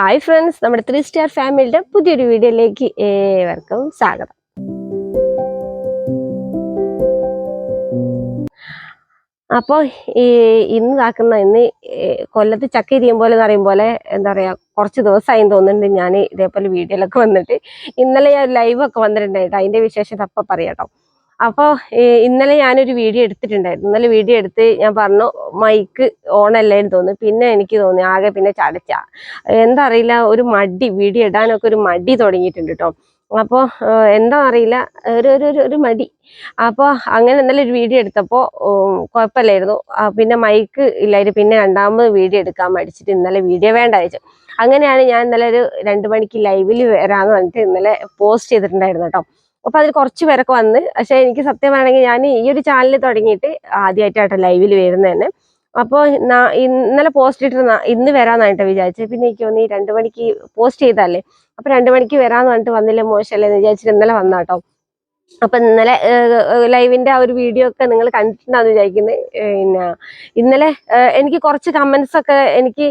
Hi friends, നമ്മുടെ 3 star ഫാമിലിയുടെ പുതിയൊരു വീഡിയോയിലേക്ക് ഏവർക്കും സ്വാഗതം. അപ്പോൾ ഇന്ന് കൊല്ലത്ത് ചക്ക ഇരിയും പോലെ എന്ന് പറയും പോലെ എന്താ പറയുക, കുറച്ച് ദിവസമായി തോന്നുന്നുണ്ട് ഞാൻ ഇതേപോലെ വീഡിയോയിലൊക്കെ വന്നിട്ട്. ഇന്നലെ ഞാൻ ലൈവൊക്കെ വന്നിട്ടുണ്ടായിട്ട് അതിൻ്റെ വിശേഷം അപ്പം പറയാം കേട്ടോ. അപ്പോൾ ഇന്നലെ ഞാനൊരു വീഡിയോ എടുത്തിട്ടുണ്ടായിരുന്നു. ഇന്നലെ വീഡിയോ എടുത്ത് ഞാൻ പറഞ്ഞു മൈക്ക് ഓണല്ലായിരുന്നു തോന്നുന്നു. പിന്നെ എനിക്ക് തോന്നി ആകെ പിന്നെ ചടച്ച എന്താ അറിയില്ല, ഒരു മടി, വീഡിയോ ഇടാനൊക്കെ ഒരു മടി തുടങ്ങിയിട്ടുണ്ട് കേട്ടോ. അപ്പോൾ എന്താ അറിയില്ല, ഒരു മടി. അപ്പോൾ അങ്ങനെ ഇന്നലെ ഒരു വീഡിയോ എടുത്തപ്പോൾ കുഴപ്പമില്ലായിരുന്നു. പിന്നെ മൈക്ക് ഇല്ലായിരുന്നു. പിന്നെ രണ്ടാമത് വീഡിയോ എടുക്കാൻ മടിച്ചിട്ട് ഇന്നലെ വീഡിയോ വേണ്ട അയച്ചു. അങ്ങനെയാണ് ഞാൻ ഇന്നലെ ഒരു 2 മണിക്ക് ലൈവിൽ വരാമെന്ന് പറഞ്ഞിട്ട് ഇന്നലെ പോസ്റ്റ് ചെയ്തിട്ടുണ്ടായിരുന്നു കേട്ടോ. അപ്പൊ അതിൽ കുറച്ച് പേരൊക്കെ വന്ന്. പക്ഷെ എനിക്ക് സത്യം പറയണമെങ്കിൽ ഞാൻ ഈ ഒരു ചാനൽ തുടങ്ങിയിട്ട് ആദ്യമായിട്ടാണ് ലൈവിൽ വരുന്നത് തന്നെ. അപ്പോൾ ഇന്നലെ പോസ്റ്റ് ഇട്ടിരുന്ന ഇന്ന് വരാന്നായിട്ട് വിചാരിച്ചത്. പിന്നെ എനിക്ക് തോന്നി 2 മണിക്ക് പോസ്റ്റ് ചെയ്തല്ലേ, അപ്പൊ 2 മണിക്ക് വരാന്ന് പറഞ്ഞിട്ട് വന്നില്ല, മോശമല്ലേ എന്ന് വിചാരിച്ചിട്ട് ഇന്നലെ വന്നാട്ടോ. അപ്പൊ ഇന്നലെ ലൈവിന്റെ ആ ഒരു വീഡിയോ ഒക്കെ നിങ്ങൾ കണ്ടിട്ടുണ്ടാന്ന് വിചാരിക്കുന്നത്. പിന്നെ ഇന്നലെ എനിക്ക് കുറച്ച് കമന്റ്സ് ഒക്കെ എനിക്ക്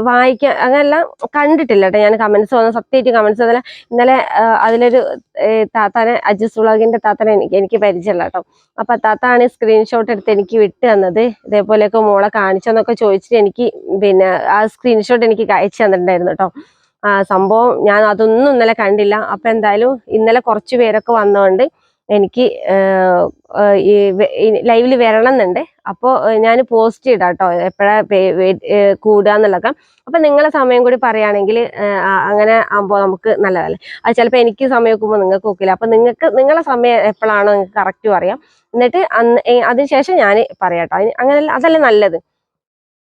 വായിക്കാൻ അങ്ങനെല്ലാം കണ്ടിട്ടില്ല കേട്ടോ. ഞാൻ കമന്റ്സ് വന്ന സത്യമായിട്ട് കമന്റ്സ് വന്നില്ല. ഇന്നലെ അതിലൊരു താത്താനെ, അജസ് വ്ളോഗിന്റെ താത്താനെ എനിക്ക് പരിചയമില്ല കേട്ടോ. അപ്പൊ താത്താണ് സ്ക്രീൻഷോട്ട് എടുത്ത് എനിക്ക് വിട്ട് തന്നത്. ഇതേപോലെയൊക്കെ മോളെ കാണിച്ചെന്നൊക്കെ ചോദിച്ചിട്ട് എനിക്ക് പിന്നെ ആ സ്ക്രീൻഷോട്ട് എനിക്ക് അയച്ചു തന്നിട്ടുണ്ടായിരുന്നു കേട്ടോ. സംഭവം ഞാൻ അതൊന്നും ഇന്നലെ കണ്ടില്ല. അപ്പൊ എന്തായാലും ഇന്നലെ കുറച്ച് പേരൊക്കെ വന്നോണ്ട് എനിക്ക് ഈ ലൈവിൽ വരണം എന്നുണ്ട്. അപ്പോൾ ഞാൻ പോസ്റ്റ് ചെയ്താ കേട്ടോ എപ്പോഴാ കൂടാന്നുള്ളതൊക്കെ. അപ്പൊ നിങ്ങളെ സമയം കൂടി പറയുകയാണെങ്കിൽ അങ്ങനെ ആകുമ്പോൾ നമുക്ക് നല്ലതല്ലേ. അത് ചിലപ്പോൾ എനിക്ക് സമയം നോക്കുമ്പോൾ നിങ്ങൾക്ക് നോക്കില്ല. അപ്പൊ നിങ്ങളെ സമയം എപ്പോഴാണോ നിങ്ങൾക്ക് കറക്റ്റ് പറയാം. എന്നിട്ട് അതിനുശേഷം ഞാൻ പറയാം കേട്ടോ. അങ്ങനെ അതല്ലേ നല്ലത്.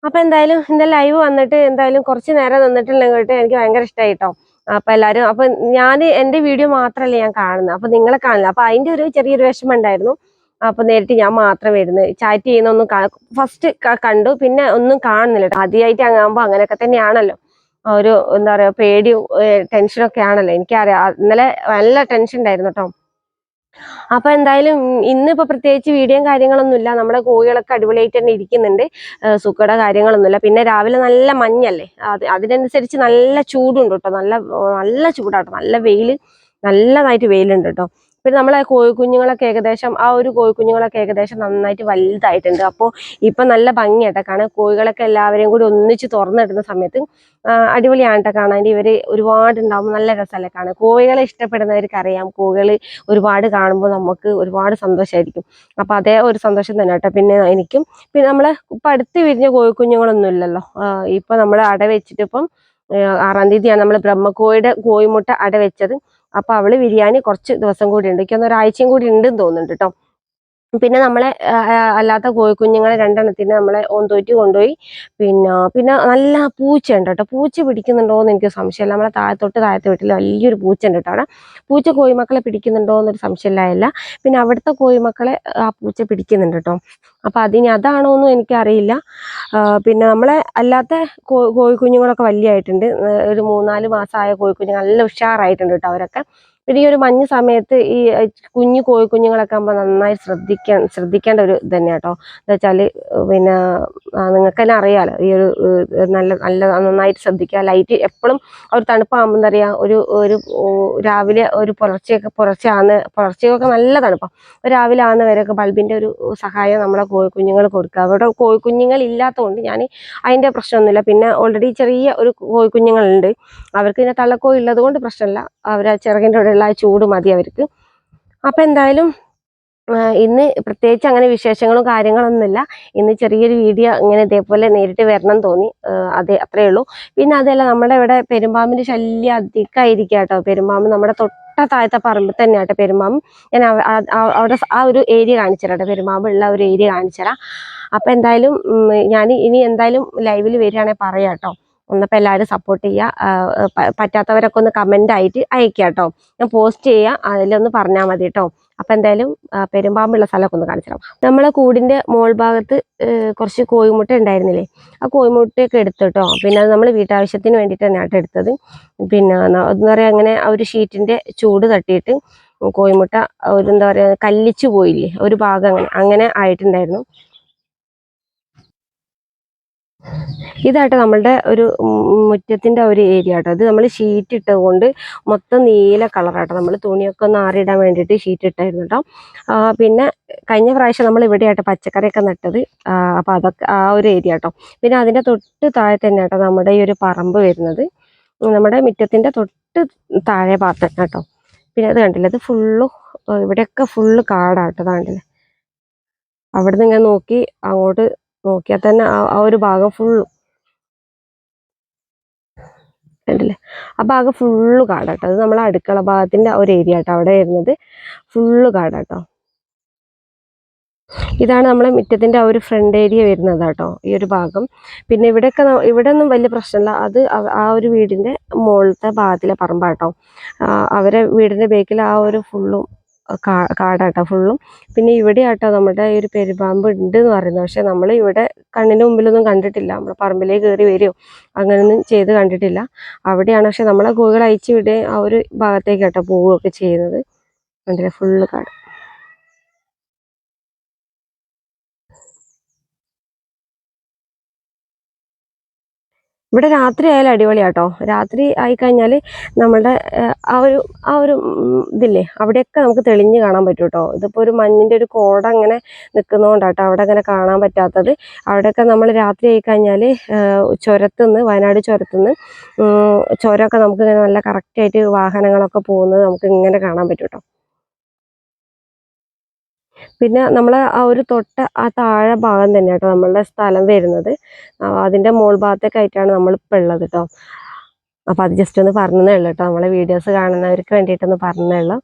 അപ്പൊ എന്തായാലും എന്റെ ലൈവ് വന്നിട്ട് എന്തായാലും കുറച്ച് നേരം നിന്നിട്ടുണ്ടെങ്കിൽ എനിക്ക് ഭയങ്കര ഇഷ്ടമായി കേട്ടോ. അപ്പൊ എല്ലാരും അപ്പൊ ഞാൻ എന്റെ വീഡിയോ മാത്രമല്ലേ ഞാൻ കാണുന്നത്, അപ്പൊ നിങ്ങളെ കാണില്ല. അപ്പൊ അതിന്റെ ഒരു ചെറിയൊരു വിഷമം ഉണ്ടായിരുന്നു. അപ്പൊ നേരിട്ട് ഞാൻ മാത്രം വരുന്നത്, ചാറ്റ് ചെയ്യുന്ന ഒന്നും ഫസ്റ്റ് കണ്ടു, പിന്നെ ഒന്നും കാണുന്നില്ല കേട്ടോ. ആദ്യമായിട്ട് അങ്ങാകുമ്പോ അങ്ങനെയൊക്കെ തന്നെയാണല്ലോ, ഒരു എന്താ പറയാ പേടിയും ടെൻഷനൊക്കെ ആണല്ലോ. എനിക്കറിയാം ഇന്നലെ നല്ല ടെൻഷൻ ഉണ്ടായിരുന്നു കേട്ടോ. അപ്പൊ എന്തായാലും ഇന്നിപ്പോ പ്രത്യേകിച്ച് വീഡിയോയും കാര്യങ്ങളൊന്നും ഇല്ല. നമ്മുടെ കോഴികളൊക്കെ അടിപൊളിയായിട്ട് തന്നെ ഇരിക്കുന്നുണ്ട്. സുഖയുടെ കാര്യങ്ങളൊന്നുമില്ല. പിന്നെ രാവിലെ നല്ല മഞ്ഞല്ലേ, അതിനനുസരിച്ച് നല്ല ചൂടുണ്ട് കേട്ടോ. നല്ല ചൂടാട്ടോ, നല്ല വെയില്, നല്ലതായിട്ട് വെയിലുണ്ട് കേട്ടോ. പിന്നെ നമ്മളെ കോഴിക്കുഞ്ഞുങ്ങളൊക്കെ ഏകദേശം കോഴിക്കുഞ്ഞുങ്ങളൊക്കെ ഏകദേശം നന്നായിട്ട് വലുതായിട്ടുണ്ട്. അപ്പോൾ ഇപ്പൊ നല്ല ഭംഗിയാട്ടോ കാണാൻ. കോഴികളൊക്കെ എല്ലാവരെയും കൂടി ഒന്നിച്ച് തുറന്നിടുന്ന സമയത്ത് അടിപൊളിയാണ് കേട്ടോ കാണാൻ. ഇവര് ഒരുപാട് ഉണ്ടാവും, നല്ല രസമല്ലേ കാണാൻ. കോഴികളെ ഇഷ്ടപ്പെടുന്നവർക്ക് അറിയാം, കോഴികൾ ഒരുപാട് കാണുമ്പോൾ നമുക്ക് ഒരുപാട് സന്തോഷമായിരിക്കും. അപ്പൊ അതേ ഒരു സന്തോഷം തന്നെ കേട്ടോ. പിന്നെ എനിക്കും പിന്നെ നമ്മളെ ഇപ്പൊ അടുത്ത് വിരിഞ്ഞ കോഴിക്കുഞ്ഞുങ്ങളൊന്നും ഇല്ലല്ലോ. ഇപ്പൊ നമ്മൾ അട വെച്ചിട്ട് ഇപ്പം 6-ാം തീയതിയാണ് നമ്മൾ ബ്രഹ്മക്കോഴിയുടെ കോഴിമുട്ട അട വെച്ചത്. അപ്പൊ അവള് വിരിയാൻ കുറച്ച് ദിവസം കൂടി ഉണ്ട്, എനിക്കൊന്ന് ഒരാഴ്ചയും കൂടി ഉണ്ടെന്ന് തോന്നുന്നുണ്ട് കേട്ടോ. പിന്നെ നമ്മളെ അല്ലാത്ത കോഴിക്കുഞ്ഞുങ്ങളെ 2 എണ്ണത്തിന് നമ്മളെ ഓന്തോറ്റി കൊണ്ടുപോയി. പിന്നെ നല്ല പൂച്ച ഉണ്ട് കേട്ടോ. പൂച്ച പിടിക്കുന്നുണ്ടോ എന്ന് എനിക്ക് സംശയമില്ല. നമ്മളെ താഴത്തെ വീട്ടിൽ വലിയൊരു പൂച്ച ഉണ്ട് കേട്ടോ. അവിടെ പൂച്ച കോഴിമക്കളെ പിടിക്കുന്നുണ്ടോ എന്നൊരു സംശയമില്ല. പിന്നെ അവിടുത്തെ കോഴിമക്കളെ ആ പൂച്ച പിടിക്കുന്നുണ്ട് കേട്ടോ. അപ്പൊ അതാണോ എന്നും എനിക്കറിയില്ല. പിന്നെ നമ്മളെ അല്ലാത്ത കോഴിക്കുഞ്ഞുങ്ങളൊക്കെ വലിയായിട്ടുണ്ട്. ഒരു 3-4 മാസമായ കോഴിക്കുഞ്ഞുങ്ങൾ നല്ല ഉഷാറായിട്ടുണ്ട് കേട്ടോ അവരൊക്കെ. പിന്നെ ഈ ഒരു മഞ്ഞ് സമയത്ത് ഈ കുഞ്ഞു കോഴിക്കുഞ്ഞുങ്ങളൊക്കെ ആകുമ്പോൾ നന്നായി ശ്രദ്ധിക്കേണ്ട ഒരു ഇത് തന്നെ കേട്ടോ. എന്താ വെച്ചാല് പിന്നെ നിങ്ങൾക്ക് തന്നെ അറിയാലോ, ഈ ഒരു നന്നായിട്ട് ശ്രദ്ധിക്കുക. ലൈറ്റ് എപ്പോഴും ഒരു തണുപ്പാകുമ്പോൾ എന്താ പറയുക, ഒരു രാവിലെ ഒരു പുലർച്ചയൊക്കെ നല്ല തണുപ്പാണ്. രാവിലെ ആകുന്നവരൊക്കെ ബൾബിന്റെ ഒരു സഹായം നമ്മളെ കോഴിക്കുഞ്ഞുങ്ങൾ കൊടുക്കുക. അവിടെ കോഴിക്കുഞ്ഞുങ്ങൾ ഇല്ലാത്തതുകൊണ്ട് ഞാൻ അതിന്റെ പ്രശ്നമൊന്നുമില്ല. പിന്നെ ഓൾറെഡി ചെറിയ ഒരു കോഴിക്കുഞ്ഞുങ്ങളുണ്ട്, അവർക്ക് പിന്നെ തള്ളക്കോഴി ഉള്ളത് കൊണ്ട് പ്രശ്നമില്ല. അവർ ചിറകിൻ്റെ ഉള്ള ചൂട് മതി അവർക്ക്. അപ്പൊ എന്തായാലും ഇന്ന് പ്രത്യേകിച്ച് അങ്ങനെ വിശേഷങ്ങളും കാര്യങ്ങളൊന്നുമില്ല. ഇന്ന് ചെറിയൊരു വീഡിയോ ഇങ്ങനെ ഇതേപോലെ നേരിട്ട് വരണം തോന്നി, അത്രേ ഉള്ളൂ. പിന്നെ അതല്ല, നമ്മുടെ ഇവിടെ പെരുമ്പാമ്പിന്റെ ശല്യം അധികമായിരിക്കുക കേട്ടോ. പെരുമ്പാമ്പ് നമ്മുടെ താഴത്തെ പറമ്പിൽ തന്നെയാട്ടോ പെരുമ്പാമ്പ്. ഞാൻ അവിടെ ആ ഒരു ഏരിയ കാണിച്ചു തരാം കേട്ടോ, പെരുമ്പാമ്പ് ഉള്ള ഒരു ഏരിയ കാണിച്ചു തരാം. അപ്പൊ എന്തായാലും ഞാൻ ഇനി എന്തായാലും ലൈവിൽ വരികയാണെങ്കിൽ പറയാം കേട്ടോ. ഒന്നപ്പോൾ എല്ലാവരും സപ്പോർട്ട് ചെയ്യുക. പറ്റാത്തവരൊക്കെ ഒന്ന് കമന്റ് ആയിട്ട് അയക്കുക കേട്ടോ. ഞാൻ പോസ്റ്റ് ചെയ്യാം, അതിലൊന്ന് പറഞ്ഞാൽ മതി കേട്ടോ. അപ്പൊ എന്തായാലും പെരുമ്പാമ്പുള്ള സ്ഥലമൊക്കെ ഒന്ന് കാണിച്ചു തരാം. നമ്മളെ കൂടിന്റെ മോൾ ഭാഗത്ത് കുറച്ച് കോഴിമുട്ട ഉണ്ടായിരുന്നില്ലേ, ആ കോഴിമുട്ടയൊക്കെ എടുത്തു കേട്ടോ. പിന്നെ അത് നമ്മൾ വീട്ടാവശ്യത്തിന് വേണ്ടിയിട്ട് തന്നെയാട്ടോ എടുത്തത്. പിന്നെ എന്താ പറയുക, അങ്ങനെ ആ ഒരു ഷീറ്റിന്റെ ചൂട് തട്ടിയിട്ട് കോഴിമുട്ട ഒരു എന്താ പറയുക കല്ലിച്ചു പോയില്ലേ, ഒരു ഭാഗം അങ്ങനെ ആയിട്ടുണ്ടായിരുന്നു. ഇതായിട്ട് നമ്മളുടെ ഒരു മുറ്റത്തിൻ്റെ ഒരു ഏരിയ കേട്ടോ. ഇത് നമ്മൾ ഷീറ്റ് ഇട്ടുകൊണ്ട് മൊത്തം നീല കളറാട്ടോ. നമ്മൾ തുണിയൊക്കെ ഒന്ന് ആറിയിടാൻ വേണ്ടിയിട്ട് ഷീറ്റ് ഇട്ടായിരുന്നു കേട്ടോ. പിന്നെ കഴിഞ്ഞ പ്രാവശ്യം നമ്മൾ ഇവിടെയായിട്ട് പച്ചക്കറിയൊക്കെ നട്ടത്. അപ്പോൾ അതൊക്കെ ആ ഒരു ഏരിയ കേട്ടോ. പിന്നെ അതിൻ്റെ തൊട്ട് താഴെ തന്നെ കേട്ടോ നമ്മുടെ ഈ ഒരു പറമ്പ് വരുന്നത്. നമ്മുടെ മുറ്റത്തിൻ്റെ തൊട്ട് താഴെ ഭാഗത്ത് കേട്ടോ. പിന്നെ അത് കണ്ടില്ല, ഇത് ഫുള്ള് ഇവിടെയൊക്കെ ഫുള്ള് കാടാട്ടോ. അതാണ്ടില്ലേ, അവിടെ നിന്ന് ഇങ്ങനെ നോക്കി അങ്ങോട്ട് നോക്കിയാൽ തന്നെ ആ ഒരു ഭാഗം ഫുള്ളും കണ്ടില്ലേ, ആ ഭാഗം ഫുള്ള് കാടാട്ടോ. അത് നമ്മളെ അടുക്കള ഭാഗത്തിന്റെ ഒരു ഏരിയ ആട്ടോ അവിടെ വരുന്നത്. ഫുള്ള് കാടാട്ടോ. ഇതാണ് നമ്മളെ മുറ്റത്തിന്റെ ആ ഒരു ഫ്രണ്ട് ഏരിയ വരുന്നത് കേട്ടോ, ഈ ഒരു ഭാഗം. പിന്നെ ഇവിടെ ഒന്നും വലിയ പ്രശ്നമില്ല. അത് ആ ഒരു വീടിന്റെ മുകളിലത്തെ ഭാഗത്തിലെ പറമ്പാട്ടോ. അവരെ വീടിന്റെ ബേക്കിൽ ആ ഒരു ഫുള്ളും കാടാട്ടോ ഫുള്ളും. പിന്നെ ഇവിടെ ആട്ടോ നമ്മുടെ ഈ ഒരു പെരുമ്പാമ്പ് ഉണ്ട് എന്ന് പറയുന്നത്. പക്ഷെ നമ്മൾ ഇവിടെ കണ്ണിന്റെ മുമ്പിലൊന്നും കണ്ടിട്ടില്ല. നമ്മുടെ പറമ്പിലേക്ക് കയറി വരുമോ അങ്ങനെയൊന്നും ചെയ്ത് കണ്ടിട്ടില്ല. അവിടെയാണ്. പക്ഷെ നമ്മളെ കോഴികൾ അയച്ചു വിടുകയും ആ ഒരു ഭാഗത്തേക്ക് കേട്ടോ പോവുകയൊക്കെ ചെയ്യുന്നത്. കണ്ടില്ലേ, ഫുള്ള് കാട്. ഇവിടെ രാത്രി ആയാലും അടിപൊളിയാട്ടോ. രാത്രി ആയിക്കഴിഞ്ഞാൽ നമ്മളുടെ ആ ഒരു ഇതില്ലേ, അവിടെയൊക്കെ നമുക്ക് തെളിഞ്ഞ് കാണാൻ പറ്റും കേട്ടോ. ഇതിപ്പോൾ ഒരു മഞ്ഞിൻ്റെ ഒരു കോട അങ്ങനെ നിൽക്കുന്നതുകൊണ്ടാട്ടോ അവിടെ അങ്ങനെ കാണാൻ പറ്റാത്തത്. അവിടെയൊക്കെ നമ്മൾ രാത്രി ആയിക്കഴിഞ്ഞാൽ ചുരത്തുനിന്ന്, വയനാട് ചുരത്തുനിന്ന് ചുരമൊക്കെ നമുക്ക് ഇങ്ങനെ നല്ല കറക്റ്റായിട്ട് വാഹനങ്ങളൊക്കെ പോകുന്നത് നമുക്ക് ഇങ്ങനെ കാണാൻ പറ്റും കേട്ടോ. പിന്നെ നമ്മൾ ആ ഒരു തൊട്ട് ആ താഴെ ഭാഗം തന്നെ കേട്ടോ നമ്മളുടെ സ്ഥലം വരുന്നത്. അതിൻ്റെ മോൾ ഭാഗത്തേക്കായിട്ടാണ് നമ്മളിപ്പോൾ ഉള്ളത് കേട്ടോ. അപ്പോൾ അത് ജസ്റ്റ് ഒന്ന് പറഞ്ഞതേ ഉള്ളൂ കേട്ടോ. നമ്മളെ വീഡിയോസ് കാണുന്നവർക്ക് വേണ്ടിയിട്ടൊന്ന് പറഞ്ഞതേ ഉള്ളൂ.